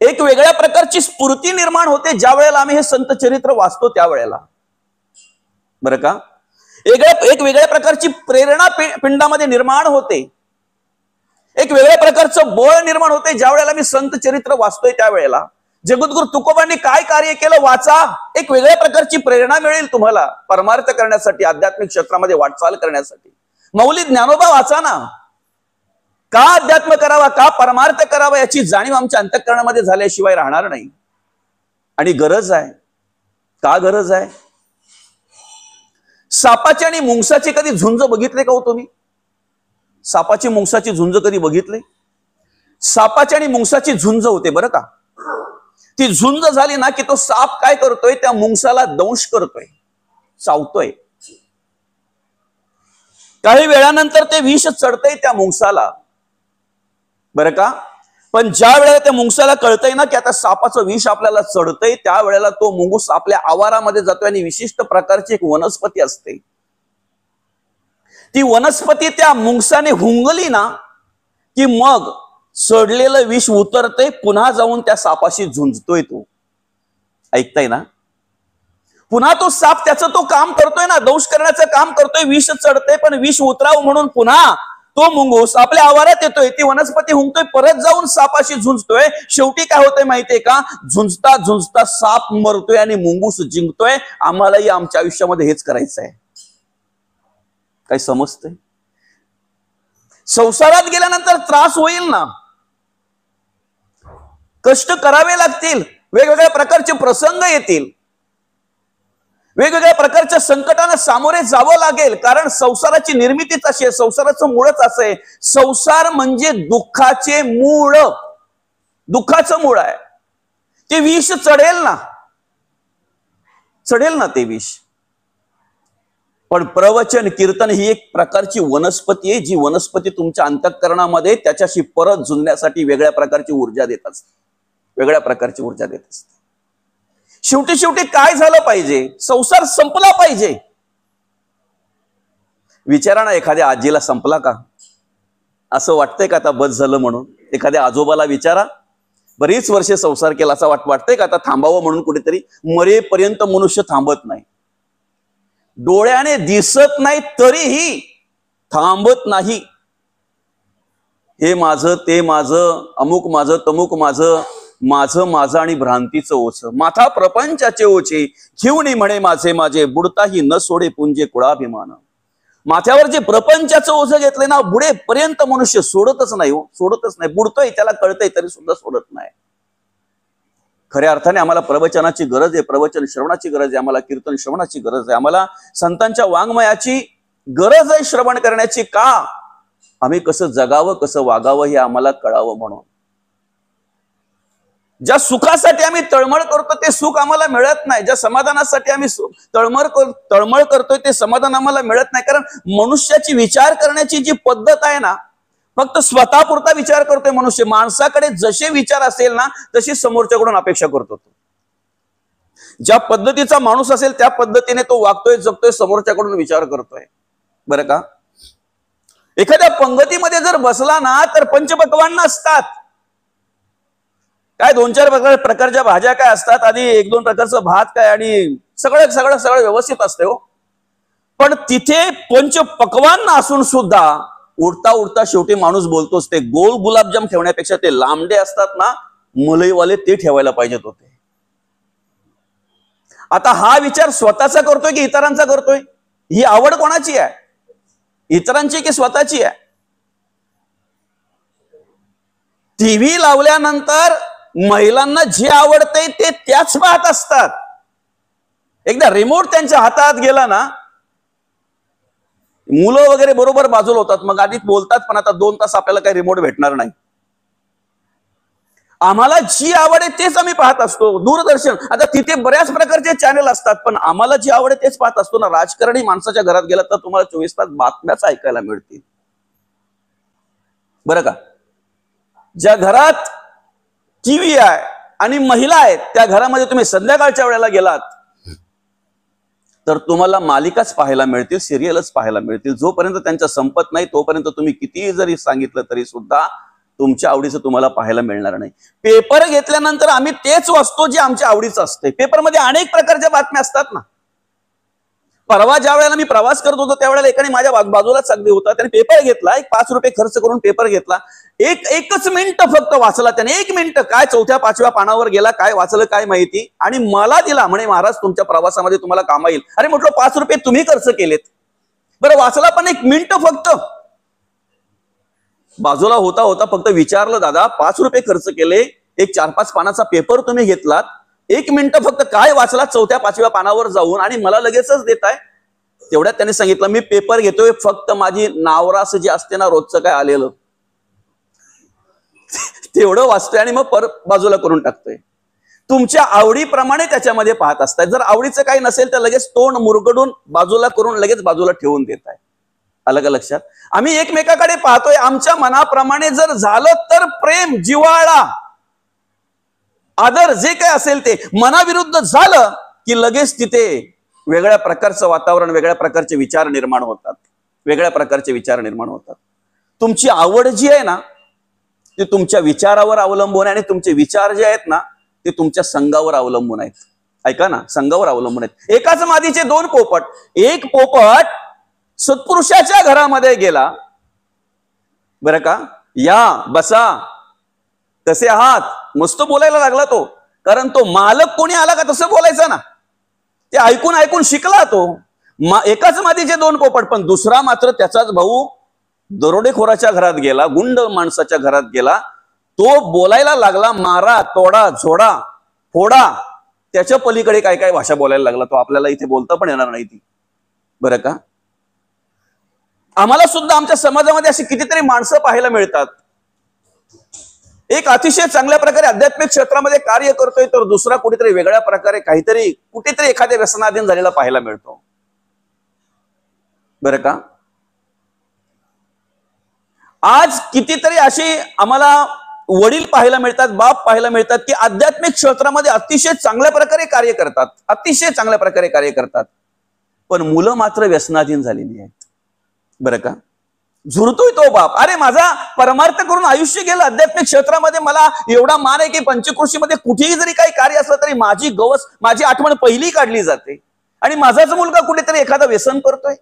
एक वेगळ्या प्रकारची स्फूर्ती निर्माण होते ज्या वेळेला आम्ही हे संत चरित्र वाचतो त्यावेळेला, बरं का? एक वेगळ्या प्रकारची प्रेरणा पिंडामध्ये निर्माण होते, एक वेगळ्या प्रकारचं बळ निर्माण होते ज्या वेळेला मी संत चरित्र वाचतोय त्यावेळेला. जगद्गुरु तुकोबांनी काय कार्य केलं वाचा, एक वेगळ्या प्रकारची प्रेरणा मिळेल तुम्हाला परमार्थ करण्यासाठी, आध्यात्मिक क्षेत्रामध्ये वाटचाल करण्यासाठी. मौली ज्ञानोबा वाचा ना, का अध्यात्म करावा, का परमार्थ करावा याची जाणीव आमच्या अंतःकरणामध्ये झाल्याशिवाय राहणार नाही. आणि गरज आहे, का गरज आहे? सापाची आणि मुंगसाची कधी झुंज बघितले का हो तुम्ही? सापाची मुंगसाची झुंज कधी बघितले? सापाची आणि मुंगसाची झुंज होते बरं का. ती झुंज झाली ना की तो साप काय करतोय, त्या मुंगसाला दंश करतोय, चावतोय. काही वेळानंतर ते विष चढतंय त्या मुंगसाला, बरं का. पण ज्या वेळेला त्या मुंगसाला कळतंय ना की आता सापाचं विष आपल्याला चढतंय, त्यावेळेला तो मुंगूस आपल्या आवारामध्ये जातोय आणि विशिष्ट प्रकारची एक वनस्पती असते, ती वनस्पती त्या मुंगसाने हुंगली ना की मग चढलेलं विष उतरते, पुन्हा जाऊन त्या सापाशी झुंजतोय. तो ऐकताय ना? पुन्हा तो साप त्याचं तो काम करतोय ना, दंश करण्याचं काम करतोय, विष चढतंय, पण विष उतरावं म्हणून पुन्हा तो मुंगूस आपल्या आवारात येतोय, ती वनस्पती हुंकतोय, परत जाऊन सापाशी झुंजतोय. शेवटी काय होतंय माहितीये का? झुंजता झुंजता साप मरतोय आणि मुंगूस जिंकतोय. आम्हालाही आमच्या आयुष्यामध्ये हेच करायचं आहे. काय समजतंय? संसारात गेल्यानंतर त्रास होईल ना, कष्ट करावे लागतील, वेगवेगळ्या प्रकारचे प्रसंग येतील, वेगवेगळ्या प्रकारच्या संकटांना सामोरे जावं लागेल, कारण संसाराची निर्मितीच अशी आहे, संसाराचं मूळच असं आहे. संसार म्हणजे दुःखाचे मूळ, दुःखाचं मूळ आहे. ते विष चढेल ना, चढेल ना ते विष. पण प्रवचन कीर्तन ही एक प्रकारची वनस्पती आहे, जी वनस्पती तुमच्या अंतःकरणामध्ये त्याच्याशी परत झुंजण्यासाठी वेगळ्या प्रकारची ऊर्जा देत असते, वेगळ्या प्रकारची ऊर्जा देत असते. शेवटी शेवटी काय झालं पाहिजे? संसार संपला पाहिजे. विचारा ना, एखाद्या आजीला संपला का? असं वाटतंय का आता बस झालं म्हणून? एखाद्या आजोबाला विचारा, बरीच वर्षे संसार केला, असं वाटतंय का आता थांबावं म्हणून? कुठेतरी मरेपर्यंत मनुष्य थांबत नाही, डोळ्याने दिसत नाही तरीही थांबत नाही. हे माझं, ते माझं, अमुक माझं, तमुक माझं, माझं माझं आणि भ्रांतीचं ओझ, माथा प्रपंचाचे ओझे घेऊन म्हणे माझे माझे, बुडताही न सोडे पुंजे कुळाभिमान. माथ्यावर जे प्रपंचाचं ओझ घेतलंय ना, बुडेपर्यंत मनुष्य सोडतच नाही, हो, सोडतच नाही. बुडतोय, त्याला कळतंय तरी सुद्धा सोडत नाही. खऱ्या अर्थाने आम्हाला प्रवचनाची गरज आहे, प्रवचन श्रवणाची गरज आहे, आम्हाला कीर्तन श्रवणाची गरज आहे, आम्हाला संतांच्या वाङ्मयाची गरज आहे श्रवण करण्याची. का? आम्ही कसं जगावं, कसं वागावं हे आम्हाला कळावं म्हणून. ज्या सुखासाठी आम्ही तळमळ करतो ते सुख आम्हाला मिळत नाही, ज्या समाधानासाठी आम्ही तळमळ करतोय ते समाधान आम्हाला मिळत नाही. कारण मनुष्याची विचार करण्याची जी पद्धत आहे ना, फक्त स्वतःपुरता विचार करतोय मनुष्य. माणसाकडे जसे विचार असेल ना तशी समोरच्याकडून अपेक्षा करतो. ज्या पद्धतीचा माणूस असेल त्या पद्धतीने तो वागतोय, जगतोय, समोरच्याकडून विचार करतोय, बरं का. एखाद्या पंगतीमध्ये जर बसला ना तर पंचपक्वान्न असतात, काय 2-4 प्रकारच्या भाज्या काय असतात, आधी 1-2 प्रकारचं भात काय, आणि सगळं सगळं सगळं व्यवस्थित असते हो. पण तिथे पंचपक्वान्न असून सुद्धा उडता उडता शेवटी माणूस बोलतोच. ते गोल गुलाबजाम ठेवण्यापेक्षा ते लांबडे असतात ना मलईवाले, ते ठेवायला पाहिजेत होते. आता हा विचार स्वतःचा करतोय की इतरांचा करतोय? ही आवड कोणाची आहे, इतरांची की स्वतःची आहे? टीव्ही लावल्यानंतर महिलांना जे आवडते ते त्याच पाहत असतात. एकदा रिमोट त्यांच्या हातात गेला ना, मुलं वगैरे बरोबर बाजूला होतात, मग आधी बोलतात पण आता 2 तास आपल्याला काही रिमोट भेटणार नाही. आम्हाला जी आवड आहे तेच आम्ही पाहत असतो. दूरदर्शन, आता तिथे बऱ्याच प्रकारचे चॅनल असतात, पण आम्हाला जी आवड आहे तेच पाहत असतो ना. राजकारणी माणसाच्या घरात गेला तर तुम्हाला 24 तास बातम्याच ऐकायला मिळतील, बरं का. ज्या घरात टीव्ही आहे आणि महिला आहेत त्या घरामध्ये तुम्ही संध्याकाळच्या वेळेला गेलात तर तुम्हाला मालिकाच पाहायला मिळतील, सिरियलच पाहायला मिळतील. जोपर्यंत त्यांच्या संपत नाही तोपर्यंत तुम्ही कितीही जरी सांगितलं तरी सुद्धा तुमच्या आवडीचं तुम्हाला पाहायला मिळणार नाही. पेपर घेतल्यानंतर आम्ही तेच वाचतो जे आमच्या आवडीचं असते. पेपरमध्ये अनेक प्रकारच्या बातम्या असतात ना. परवा ज्या वेळेला मी प्रवास करत होतो त्यावेळेला एकाने माझ्या बाजूलाच अगदी होता, त्याने पेपर घेतला, एक 5 रुपये खर्च करून पेपर घेतला. एकच मिनिट फक्त वाचला त्याने. 1 मिनिट काय 4थ्या-5व्या पानावर गेला, काय वाचलं काय माहिती, आणि मला दिला. म्हणे महाराज तुमच्या प्रवासामध्ये तुम्हाला काम येईल. अरे म्हटलं 5 रुपये तुम्ही खर्च केलेत, बरं वाचला पण 1 मिनिट फक्त. बाजूला होता होता फक्त विचारलं, दादा 5 रुपये खर्च केले, एक 4-5 पानाचा पेपर तुम्ही घेतलात, 1 मिनिट फक्त काय वाचला 4थ्या-5व्या पानावर जाऊन आणि मला लगेचच देताय. तेवढ्यात त्याने सांगितलं मी पेपर घेतोय फक्त माझी नावरास जे असते ना रोजचं काय आलेलं तेवढं वाचतोय आणि मग परत बाजूला करून टाकतोय. तुमच्या आवडीप्रमाणे त्याच्यामध्ये पाहत असताय. जर आवडीचं काही नसेल तर लगेच तोंड मुरगडून बाजूला करून लगेच बाजूला ठेवून देत आहे. अलग लक्षात. आम्ही एकमेकाकडे पाहतोय, आमच्या मनाप्रमाणे जर झालं तर प्रेम, जिव्हाळा, आदर जे काही असेल ते. मनाविरुद्ध झालं की लगेच तिथे वेगळ्या प्रकारचं वातावरण, वेगळ्या प्रकारचे विचार निर्माण होतात, वेगळ्या प्रकारचे विचार निर्माण होतात. तुमची आवड जी आहे ना ते तुमच्या विचारावर अवलंबून आहे आणि तुमचे विचार जे आहेत ना ते तुमच्या संघावर अवलंबून आहेत. ऐका ना, संघावर अवलंबून आहेत. एकाच मादीचे 2 पोपट. एक पोपट सत्पुरुषाच्या घरामध्ये गेला, बरं का, या बसा कसे आहात मस्त बोलायला लागला तो, कारण तो मालक कोणी आला का तसं बोलायचं ना. ते ऐकून ऐकून शिकला तो. एकाच मादीचे 2 पोपट. पण दुसरा मात्र त्याचाच भाऊ दरोडेखोराच्या घरात गेला, गुंड माणसाच्या घरात गेला. तो बोलायला लागला मारा, तोडा, झोडा, फोडा. त्याच्या पलीकडे काय काय भाषा बोलायला लागला तो. आपल्याला इथे बोलता पण येणार नाही ती, बरं का. आम्हाला सुद्धा आमच्या समाजामध्ये अशी कितीतरी माणसं पाहायला मिळतात. एक अतिशय चांगल्या प्रकारे आध्यात्मिक क्षेत्रामध्ये कार्य करतोय तर दुसरा कुठेतरी वेगळ्या प्रकारे काहीतरी कुठेतरी एखाद्या व्यसनाधीन झालेला पाहायला मिळतो, बरं का. आज कितीतरी अशी आम्हाला वडील पाहायला मिळतात, बाप पाहायला मिळतात की आध्यात्मिक क्षेत्रामध्ये अतिशय चांगल्या प्रकारे कार्य करतात, अतिशय चांगल्या प्रकारे कार्य करतात, पण मुलं मात्र व्यसनाधीन झालेली आहेत, बरं का. झुरतोय तो बाप, अरे माझा परमार्थ करून आयुष्य गेलं आध्यात्मिक क्षेत्रामध्ये, मला एवढा मान आहे की पंचक्रोशीमध्ये कुठेही जरी काही कार्य असलं तरी माझी गवस, माझी आठवण पहिली काढली जाते, आणि माझाच मुलगा कुठेतरी एखादा व्यसन करतोय,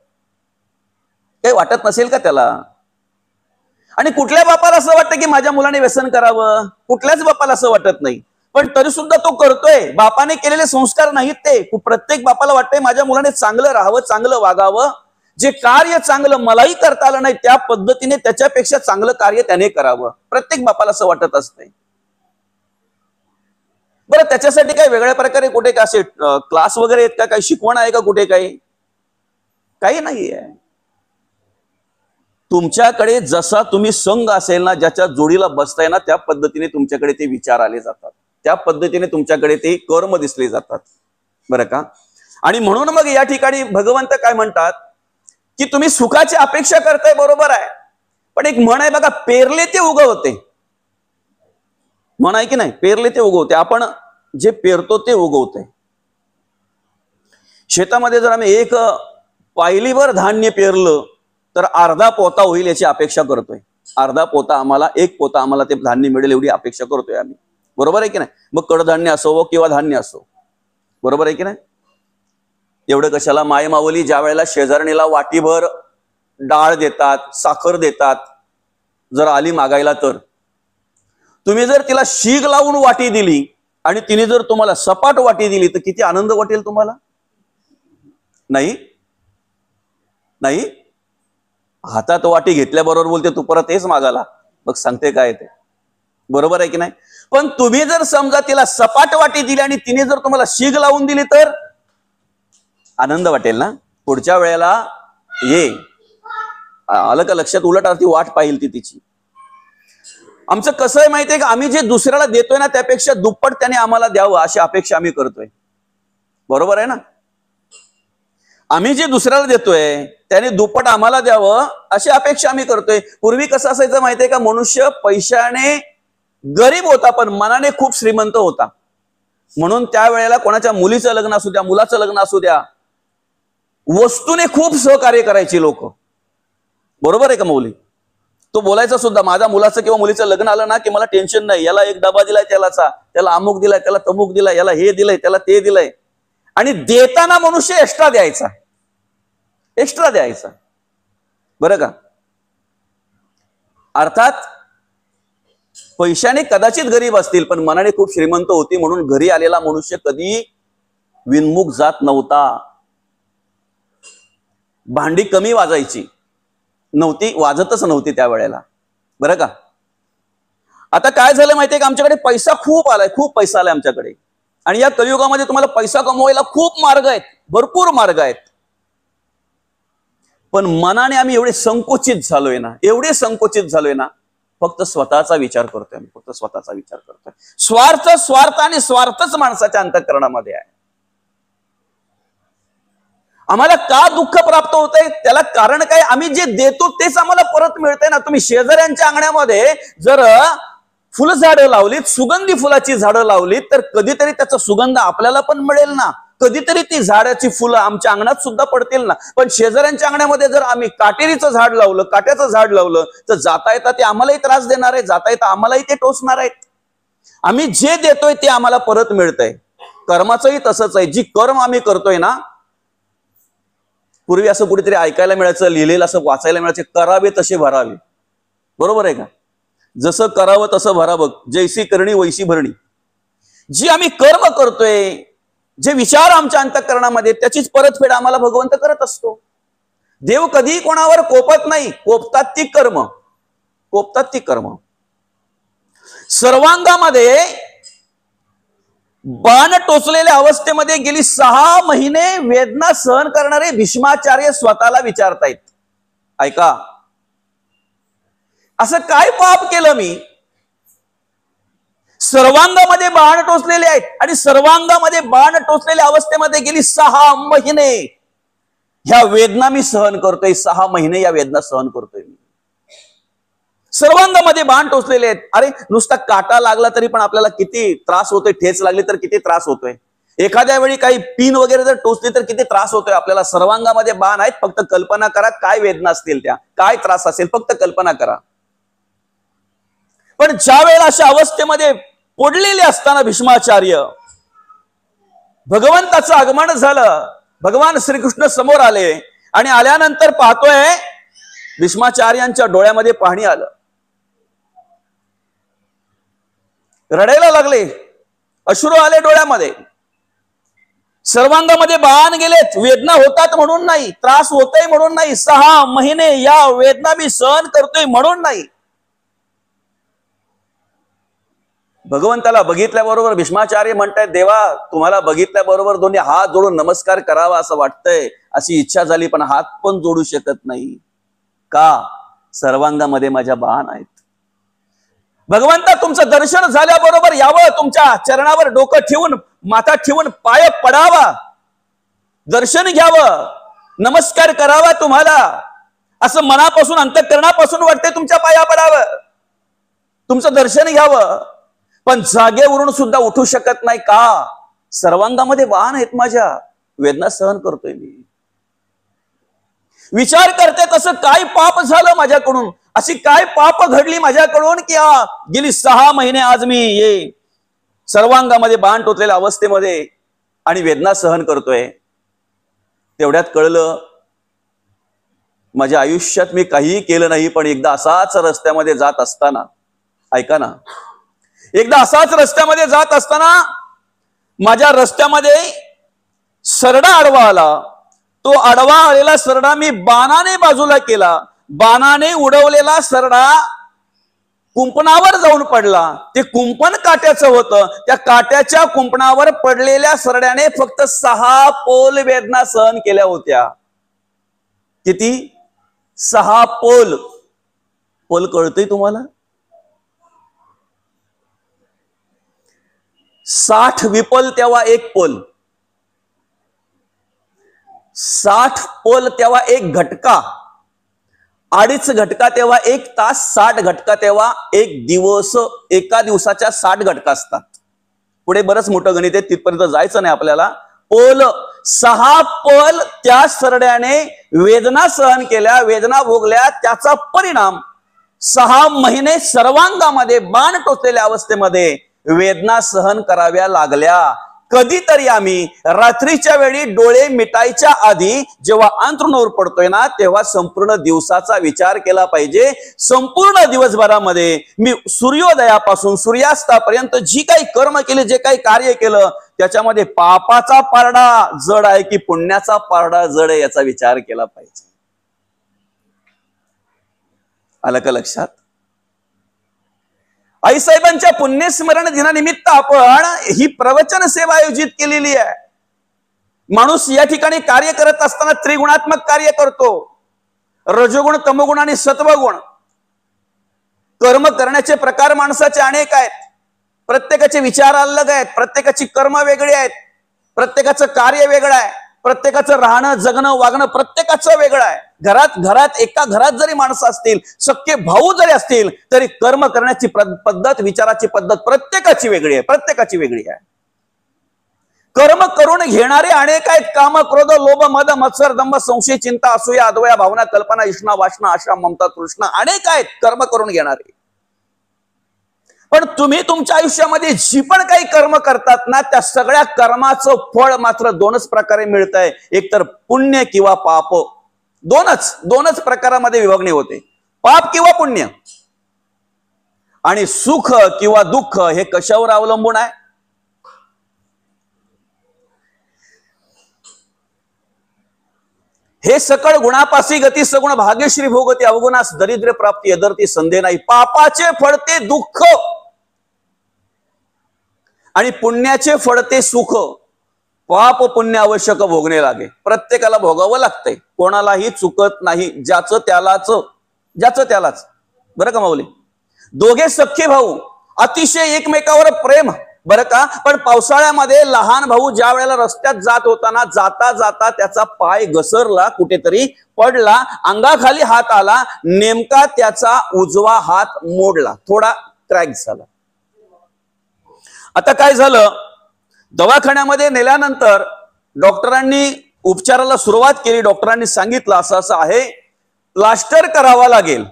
काही वाटत नसेल का त्याला. आणि कुठल्या बापाला असं वाटतं की माझ्या मुलाने व्यसन करावं, कुठल्याच बापाला असं वाटत नाही, पण तरी सुद्धा तो करतोय. बापाने केलेले संस्कार नाहीत ते. प्रत्येक बापाला वाटतंय माझ्या मुलाने चांगलं राहावं, चांगलं वागावं, जे कार्य चांगलं मलाही करता आलं नाही त्या पद्धतीने त्याच्यापेक्षा चांगलं कार्य त्याने करावं. प्रत्येक बापाला असं वाटत असतंय. बरं, त्याच्यासाठी काही वेगळ्या प्रकारे कुठे का असे क्लास वगैरे आहेत का, काही शिकवण आहे का कुठे, काही नाहीये. तुमच्याकडे जसा तुम्ही संघ असेल ना, ज्याच्या जोडीला बसताय ना, त्या पद्धतीने तुमच्याकडे ते विचार आले जातात, त्या पद्धतीने तुमच्याकडे ते कर्म दिसले जातात, बरं का. आणि म्हणून मग या ठिकाणी भगवंत काय म्हणतात की तुम्ही सुखाची अपेक्षा करताय, बरोबर आहे, पण एक म्हण आहे बघा, पेरले ते उगवते. म्हण आहे की नाही, पेरले ते उगवते. आपण जे पेरतो ते उगवते. शेतामध्ये जर आम्ही एक पायलीभर धान्य पेरलं तर अर्धा पोता होईल याची अपेक्षा करतोय. अर्धा पोता आम्हाला, 1 पोता आम्हाला ते धान्य मिळेल एवढी अपेक्षा करतोय आम्ही, बरोबर आहे की नाही. मग कडधान्य असो किंवा धान्य असो, बरोबर आहे की नाही. एवढं कशाला, मायमावली ज्या वेळेला शेजारणीला वाटीभर डाळ देतात, साखर देतात, जर आली मागायला तर तुम्ही जर तिला शीग लावून वाटी दिली आणि तिने जर तुम्हाला सपाट वाटी दिली तर किती आनंद वाटेल तुम्हाला. नाही नाही, हातात वाटी घेतल्याबरोबर बोलते तू परत हेच मागायला, मग सांगते काय ते. बरोबर आहे की नाही? पण तुम्ही जर समजा तिला सपाट वाटी दिली आणि तिने जर तुम्हाला शीग लावून दिली तर आनंद वाटेल ना? पुढच्या वेळेला ये आलं का लक्षात? उलट अर्थी वाट पाहिल ती तिची. आमचं कसं आहे माहितीये का, आम्ही जे दुसऱ्याला देतोय ना त्यापेक्षा दुप्पट त्याने आम्हाला द्यावं अशी अपेक्षा आम्ही करतोय. बरोबर आहे ना? आम्ही जे दुसऱ्याला देतोय त्याने दुप्पट आम्हाला द्यावं अशी अपेक्षा आम्ही करतोय. पूर्वी कसं असायचं माहितीये का, मनुष्य पैशाने गरीब होता पण मनाने खूप श्रीमंत होता. म्हणून त्यावेळेला कोणाच्या मुलीचं लग्न असू द्या, मुलाचं लग्न असू द्या, वस्तूने खूप सहकार्य करायची लोक. बरोबर आहे का मौली? तो बोलायचा सुद्धा, माझ्या मुलाचं किंवा मुलीचं लग्न आलं ना की मला टेन्शन नाही, याला एक डबा दिलाय, त्याला अमुक दिलाय, त्याला तमुक दिलाय, याला हे दिलंय, त्याला ते दिलंय. आणि देताना मनुष्य एक्स्ट्रा द्यायचा, एक्स्ट्रा द्यायचा. बरं का? अर्थात पैशाने कदाचित गरीब असतील पण मनाने खूप श्रीमंत होती, म्हणून घरी आलेला मनुष्य कधी विनमुख जात नव्हता. भांडी कमी वाजायची नव्हती, वाजतच नव्हती त्यावेळेला. बरं का? आता काय झालं माहितीये का, आमच्याकडे पैसा खूप आलाय, खूप पैसा आलाय आमच्याकडे. आणि या कलियुगामध्ये तुम्हाला पैसा कमवायला खूप मार्ग आहेत, भरपूर मार्ग आहेत. पण मनाने आम्ही एवढे संकुचित झालोय ना, एवढे संकुचित झालोय ना, फक्त स्वतःचा विचार करतोय आम्ही, फक्त स्वतःचा विचार करतोय. स्वार्थ, स्वार्थ आणि स्वार्थच माणसाच्या अंतःकरणामध्ये आहे. आम्हाला का दुःख प्राप्त होतंय त्याला कारण काय? आम्ही जे देतो तेच आम्हाला परत मिळतंय ना. तुम्ही शेजाऱ्यांच्या अंगणामध्ये जर फुलझाडं लावलीत, सुगंधी फुलाची झाडं लावलीत, तर कधीतरी त्याचा सुगंध आपल्याला पण मिळेल ना. कधीतरी ती झाडाची फुलं आमच्या अंगणात सुद्धा पडतील ना. पण शेजाऱ्यांच्या अंगणामध्ये जर आम्ही काटेरीचं झाड लावलं, काट्याचं झाड लावलं, तर जाता येता ते आम्हालाही त्रास देणार आहे, जाता येता आम्हालाही ते टोचणार आहेत. आम्ही जे देतोय ते आम्हाला परत मिळतंय. कर्माचंही तसंच आहे. जी कर्म आम्ही करतोय ना, पूर्वी असं कुठेतरी ऐकायला मिळायचं, लिहिलेलं असं वाचायला मिळायचं, करावे तसे भरावे. बरोबर आहे का? जसं करावं तसं भरावं, जैसी करणी वैसी भरणी. जी आम्ही कर्म करतोय, जे विचार आमच्या अंतःकरणामध्ये, त्याचीच परतफेड आम्हाला भगवंत करत असतो. देव कधीही कोणावर कोपत नाही, कोपतात ती कर्म, कोपतात ती कर्म. सर्वांगामध्ये बाण टोचलेल्या अवस्थेमध्ये गेली 6 महिने वेदना सहन करणारे भीष्माचार्य स्वतःला विचारतायत, ऐका, असं काय पाप केलं मी? सर्वांगामध्ये बाण टोचलेले आहेत आणि सर्वांगामध्ये बाण टोचलेल्या अवस्थेमध्ये गेली 6 महिने ह्या वेदना मी सहन करतोय. 6 महिने या वेदना सहन करतोय मी. सर्वांगामध्ये बाण टोचलेले आहेत. अरे नुसता काटा लागला तरी पण आपल्याला किती त्रास होतोय, ठेच लागली तर किती त्रास होतोय, एखाद्या वेळी काही पिन वगैरे जर टोचली तर किती त्रास होतोय आपल्याला. सर्वांगामध्ये बाण आहेत. फक्त कल्पना करा काय वेदना असतील, त्या काय त्रास असेल, फक्त कल्पना करा. पण ज्या वेळेला अशा अवस्थेमध्ये पडलेले असताना भीष्माचार्य, भगवंताचं आगमन झालं, भगवान श्रीकृष्ण समोर आले आणि आल्यानंतर पाहतोय भीष्माचार्यांच्या डोळ्यामध्ये पाणी आलं, रडायला लागले, अश्रू आले डोळ्यामध्ये. सर्वांगामध्ये बाण गेलेत, वेदना होतात म्हणून नाही, त्रास होतोय म्हणून नाही, 6 महिने या वेदना मी सहन करतोय म्हणून नाही. भगवंताला बघितल्याबरोबर भीष्माचार्य म्हणतायत, देवा तुम्हाला बघितल्याबरोबर दोन्ही हात जोडून नमस्कार करावा असं वाटतंय, अशी इच्छा झाली, पण हात पण जोडू शकत नाही. का? सर्वांगामध्ये माझ्या बाण आहेत. भगवंता तुमचं दर्शन झाल्याबरोबर यावं, तुमच्या चरणावर डोकं ठेवून, माथा ठेवून पाय पडावा, दर्शन घ्यावं, नमस्कार करावा तुम्हाला, असं मनापासून अंतःकरणापासून वाटते. तुमच्या पाया पडावं, तुमचं दर्शन घ्यावं, पण जागेवरून सुद्धा उठू शकत नाही. का? सर्वांगामध्ये बाण आहेत माझ्या, वेदना सहन करतोय मी. विचार करते तसं काय पाप झालं माझ्याकडून, अशी काय पाप घडली माझ्याकडून की गेली 6 महिने आज मी ये सर्वांगामध्ये बाण टोचलेल्या अवस्थेमध्ये आणि वेदना सहन करतोय. तेवढ्यात कळलं माझ्या आयुष्यात मी काहीही केलं नाही, पण एकदा असाच रस्त्यामध्ये जात असताना, ऐका ना, एकदा असाच रस्त्यामध्ये जात असताना माझ्या रस्त्यामध्ये सरडा आडवा आला. तो आडवा आलेला सरडा मी बाणाने बाजूला केला. बाणाने उडवलेला सरडा कुंपणावर जाऊन पडला. ते कुंपण काट्याचं होतं. त्या काट्याच्या कुंपणावर पडलेल्या सरड्याने फक्त 6 पोल वेदना सहन केल्या होत्या. किती? 6 पोल. पोल कळतंय तुम्हाला? 60 विपल तेव्हा 1 पोल, 60 पोल तेव्हा 1 घटका, 2.5 घटका तेव्हा 1 तास, 60 घटका तेव्हा 1 दिवस. एका दिवसाच्या 60 घटका असतात. पुढे बरंच मोठं गणित आहे, तिथपर्यंत जायचं नाही आपल्याला. पोल 6 पोल त्या सरड्याने वेदना सहन केल्या, वेदना भोगल्या. त्याचा परिणाम 6 महिने सर्वांगामध्ये बाण टोचलेल्या अवस्थेमध्ये वेदना सहन कराव्या लागल्या. कधीतरी आम्ही रात्रीच्या वेळी डोळे मिटायच्या आधी जेव्हा अंथरुणावर पडतोय ना, तेव्हा संपूर्ण दिवसाचा विचार केला पाहिजे. संपूर्ण दिवसभरामध्ये मी सूर्योदयापासून सूर्यास्तापर्यंत जी काही कर्म केले, जे काही कार्य केलं, त्याच्यामध्ये पापाचा पारडा जड आहे की पुण्याचा पारडा जड आहे, याचा विचार केला पाहिजे. आलं का लक्षात? आईसाहेबांच्या पुण्यस्मरण दिनानिमित्त आपण ही प्रवचन सेवा आयोजित केलेली आहे. माणूस या ठिकाणी कार्य करत असताना त्रिगुणात्मक कार्य करतो. रजोगुण, तमोगुण आणि सत्वगुण. कर्म करण्याचे प्रकार माणसाचे अनेक आहेत. प्रत्येकाचे विचार अलग आहेत, प्रत्येकाची कर्म वेगळी आहेत, प्रत्येकाचं कार्य वेगळं आहे, प्रत्येकाचं राहणं, जगणं, वागणं प्रत्येकाचं वेगळं आहे. एका घरात जरी माणसं असतील, सख्खे भाऊ जरी असतील, तरी कर्म करण्याची पद्धत, विचाराची पद्धत प्रत्येकाची वेगळी आहे, प्रत्येकाची वेगळी आहे. कर्म करून घेणारे अनेक आहेत. काम, क्रोध, लोभ, मद, मत्सर, दंभ, संशय, चिंता, असूया, अद्वया, भावना, कल्पना, इष्णा, वासना, आशा, ममता, तृष्णा अनेक आहेत कर्म करून घेणारे. पण तुम्ही तुमच्या आयुष्यामध्ये जी पण काही कर्म करतात ना, त्या सगळ्या कर्माचं फळ मात्र 2च प्रकारे मिळतंय. एक तर पुण्य किंवा पाप. दोनच प्रकारामध्ये विभागणी होते, पाप किंवा पुण्य. आणि सुख किंवा दुःख हे कशावर अवलंबून आहे? हे सकळ गुणापासी गती सगुण भाग्यश्री भोगती अवगुणास दरिद्र प्राप्ती अदरती संदेह नाही. पापाचे फळते दुःख आणि पुण्याचे फळते सुख. पाप पुण्य आवश्यक भोगणे लागे. प्रत्येकाला भोगावं लागतंय, कोणालाही चुकत नाही. ज्याचं त्यालाच. बरं का माऊली? दोघे सख्खे भाऊ, अतिशय एकमेकावर प्रेम, बरं का? पण पावसाळ्यामध्ये लहान भाऊ ज्या वेळेला रस्त्यात जात होताना, जाता जाता त्याचा पाय घसरला, कुठेतरी पडला, अंगाखाली हात आला, नेमका त्याचा उजवा हात मोडला, थोडा क्रॅक झाला. आता काय झालं? दवाखान्यामध्ये नेल्यानंतर डॉक्टरांनी उपचाराला सुरुवात केली. डॉक्टरांनी सांगितलं असं असं आहे, प्लास्टर करावा लागेल.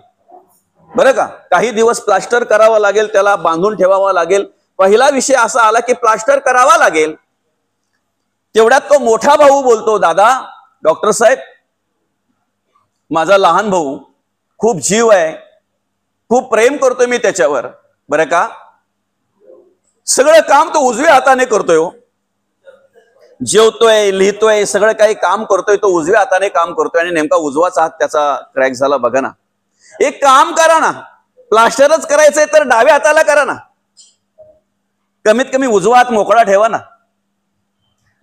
बरं का? काही दिवस प्लास्टर करावा लागेल, त्याला बांधून ठेवावा लागेल. पहिला विषय असा आला की प्लास्टर करावा लागेल. तेवढ्यात तो मोठा भाऊ बोलतो, दादा, डॉक्टर साहेब, माझा लहान भाऊ खूप जीव आहे, खूप प्रेम करतोय मी त्याच्यावर, बरं का? सगळं काम तो उजव्या हाताने करतोय. जेवतोय, लिहितोय, सगळं काही काम करतोय तो उजव्या हाताने काम करतोय आणि नेमका उजवाचा हात त्याचा क्रॅक झाला. बघा ना, एक काम करा ना, प्लास्टरच करायचंय तर डाव्या हाताला करा ना, कमीत कमी उजवा हात मोकळा ठेवा ना.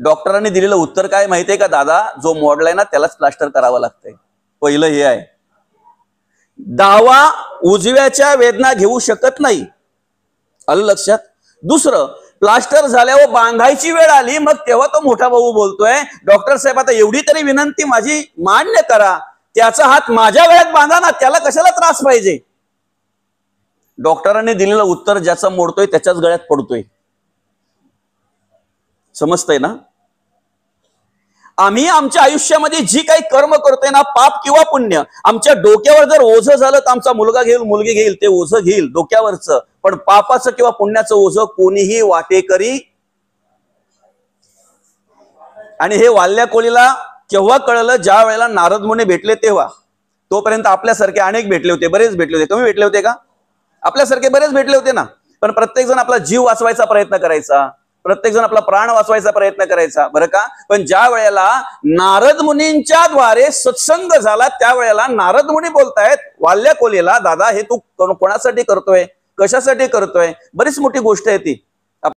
डॉक्टरांनी दिलेलं उत्तर काय माहितीये का? दादा, जो मोडलाय ना त्यालाच प्लास्टर करावं लागतंय. पहिलं हे आहे. डावा उजव्याच्या वेदना घेऊ शकत नाही. आलं लक्षात? दुसरं, प्लास्टर झाल्यावर बांधायची वेळ आली, मग तेव्हा तो मोठा भाऊ बोलतोय, डॉक्टर साहेब, आता एवढी तरी विनंती माझी मान्य करा, त्याचा हात माझ्या वेळात बांधा ना, त्याला कशाला त्रास पाहिजे? डॉक्टरांनी दिलेलं उत्तर ज्याचा मोडतोय त्याच्याच गळ्यात पडतोय. समजतंय ना? आम्ही आमच्या आयुष्यामध्ये जी काही कर्म करतोय ना, पाप किंवा पुण्य, आमच्या डोक्यावर जर ओझं झालं तर आमचा मुलगा घेईल, मुलगी घेईल, ते ओझं घेईल डोक्यावरचं. पण पापाचं किंवा पुण्याचं ओझं कोणीही वाटेकरी. आणि हे वाल्ल्या कोळीला केव्हा कळलं? ज्या वेळेला नारद मुनी भेटले तेव्हा. तोपर्यंत आपल्यासारखे अनेक भेटले होते, बरेच भेटले होते. कमी भेटले होते का? आपल्यासारखे बरेच भेटले होते ना. पण प्रत्येक जण आपला जीव वाचवायचा प्रयत्न करायचा. प्रत्येक जण आपला प्राण वाचवायचा प्रयत्न करायचा बरं का. पण ज्या वेळेला नारद मुनींच्या द्वारे सत्संग झाला त्यावेळेला नारद मुनी बोलतायत वाल्या कोलीला, दादा हे तू कोणासाठी करतोय, कशासाठी करतोय, बरीच मोठी गोष्ट आहे ती.